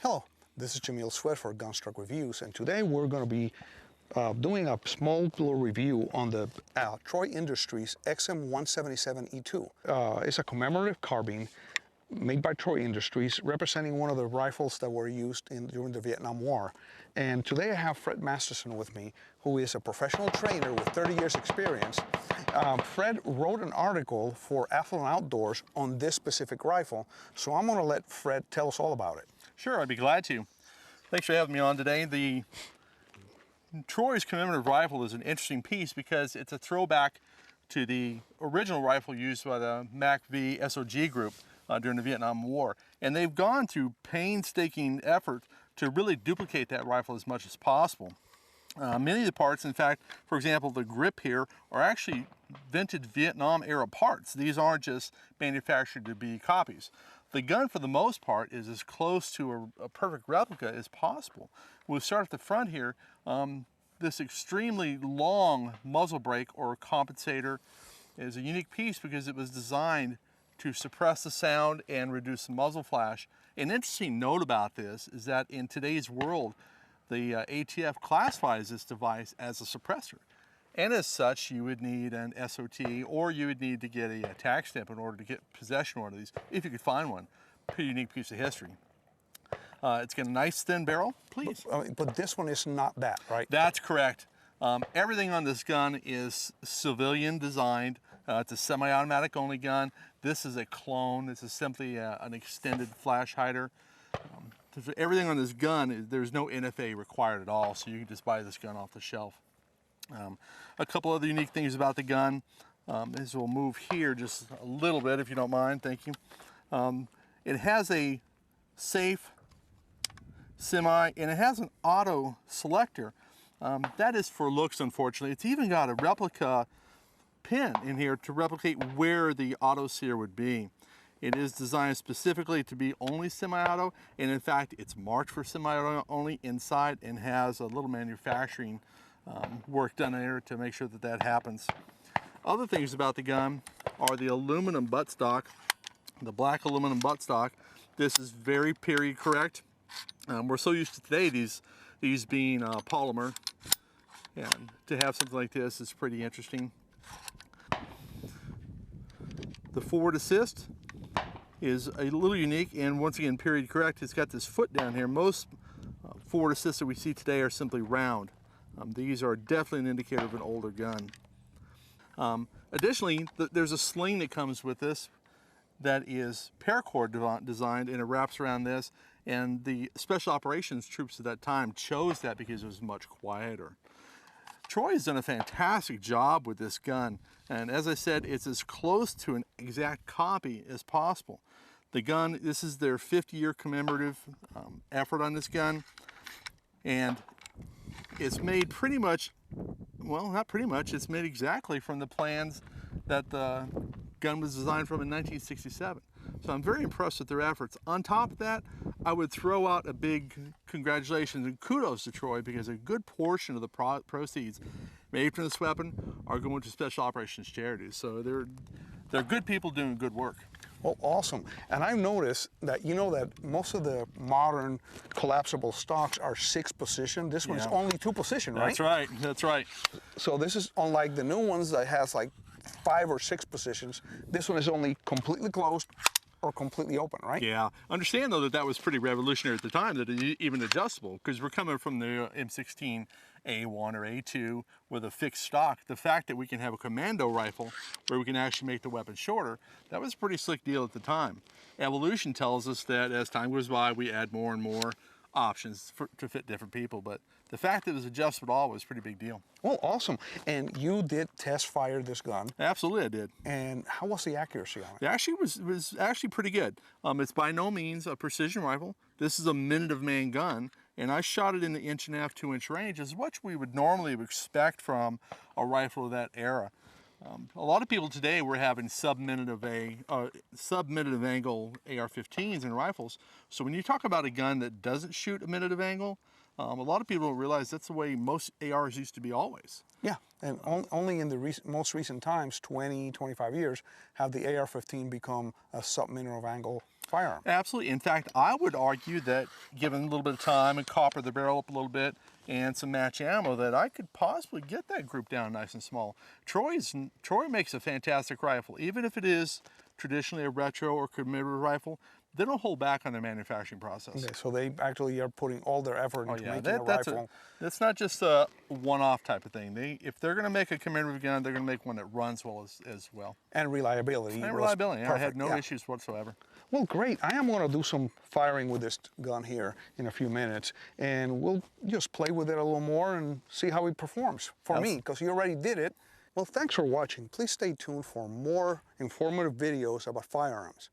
Hello, this is Jamil Sweat for Gunstock Reviews, and today we're going to be doing a small little review on the Troy Industries XM177E2. It's a commemorative carbine made by Troy Industries, representing one of the rifles that were used during the Vietnam War. And today I have Fred Masterson with me, who is a professional trainer with 30 years experience. Fred wrote an article for Affluent Outdoors on this specific rifle, so I'm going to let Fred tell us all about it. Sure, I'd be glad to. Thanks for having me on today. The Troy's Commemorative Rifle is an interesting piece because it's a throwback to the original rifle used by the MAC-V SOG group during the Vietnam War. And they've gone through painstaking effort to really duplicate that rifle as much as possible. Many of the parts, in fact, for example, the grip here, are actually vintage Vietnam era parts. These aren't just manufactured to be copies. The gun, for the most part, is as close to a perfect replica as possible. We'll start at the front here. This extremely long muzzle brake or compensator is a unique piece because it was designed to suppress the sound and reduce the muzzle flash. An interesting note about this is that in today's world, the ATF classifies this device as a suppressor. And as such, you would need an SOT, or you would need to get a tax stamp in order to get possession of one of these, if you could find one. Pretty unique piece of history. It's got a nice thin barrel, please. But this one is not that, right? That's correct. Everything on this gun is civilian designed. It's a semi-automatic only gun. This is a clone. This is simply an extended flash hider. Everything on this gun, there's no NFA required at all, so you can just buy this gun off the shelf. A couple other unique things about the gun, as we'll move here just a little bit if you don't mind, thank you. It has a safe semi and it has an auto selector. That is for looks, unfortunately. It's even got a replica pin in here to replicate where the auto sear would be. It is designed specifically to be only semi-auto, and in fact it's marked for semi-auto only inside and has a little manufacturing work done in there to make sure that that happens. Other things about the gun are the aluminum buttstock, the black aluminum buttstock. This is very period correct. We're so used to today these being polymer, and to have something like this is pretty interesting. The forward assist is a little unique, and once again period correct. It's got this foot down here. Most forward assists that we see today are simply round. These are definitely an indicator of an older gun. Additionally, there's a sling that comes with this that is paracord designed, and it wraps around this, and the special operations troops at that time chose that because it was much quieter. Troy has done a fantastic job with this gun, and as I said, it's as close to an exact copy as possible. The gun, this is their 50-year commemorative effort on this gun, and it's made pretty much, well, not pretty much, it's made exactly from the plans that the gun was designed from in 1967. So I'm very impressed with their efforts. On top of that, I would throw out a big congratulations and kudos to Troy, because a good portion of the proceeds made from this weapon are going to special operations charities. So they're good people doing good work. Well, awesome. And I've noticed that, you know, that most of the modern collapsible stocks are 6 position. This one is only 2 position, right? That's right, that's right. So this is unlike the new ones that has like 5 or 6 positions. This one is only completely closed or completely open, right? Yeah. Understand, though, that that was pretty revolutionary at the time, that it's even adjustable, because we're coming from the M16 A1 or A2 with a fixed stock. The fact that we can have a commando rifle where we can actually make the weapon shorter, that was a pretty slick deal at the time. Evolution tells us that as time goes by, we add more and more options to fit different people, but the fact that it was adjustable at all was a pretty big deal. Well, awesome. And you did test fire this gun. Absolutely, I did. And how was the accuracy on it? It actually was actually pretty good. It's by no means a precision rifle. This is a minute of man gun, and I shot it in the 1.5 to 2-inch range, as what we would normally expect from a rifle of that era. A lot of people today were having sub-minute of angle AR-15s and rifles. So when you talk about a gun that doesn't shoot a minute of angle, a lot of people don't realize that's the way most ARs used to be always. Yeah, and only in the most recent times, 20, 25 years, have the AR-15 become a sub-minute of angle firearm. Absolutely. In fact, I would argue that given a little bit of time and copper the barrel up a little bit and some match ammo, that I could possibly get that group down nice and small. Troy makes a fantastic rifle. Even if it is traditionally a retro or commemorative rifle, they don't hold back on their manufacturing process. Okay, so they actually are putting all their effort into making a rifle. That's not just a one-off type of thing. If they're going to make a commemorative gun, they're going to make one that runs well as well. And reliability. And reliability. I had no issues whatsoever. Well, great. I am going to do some firing with this gun here in a few minutes, and we'll just play with it a little more and see how it performs for me, because you already did it. Well, thanks for watching. Please stay tuned for more informative videos about firearms.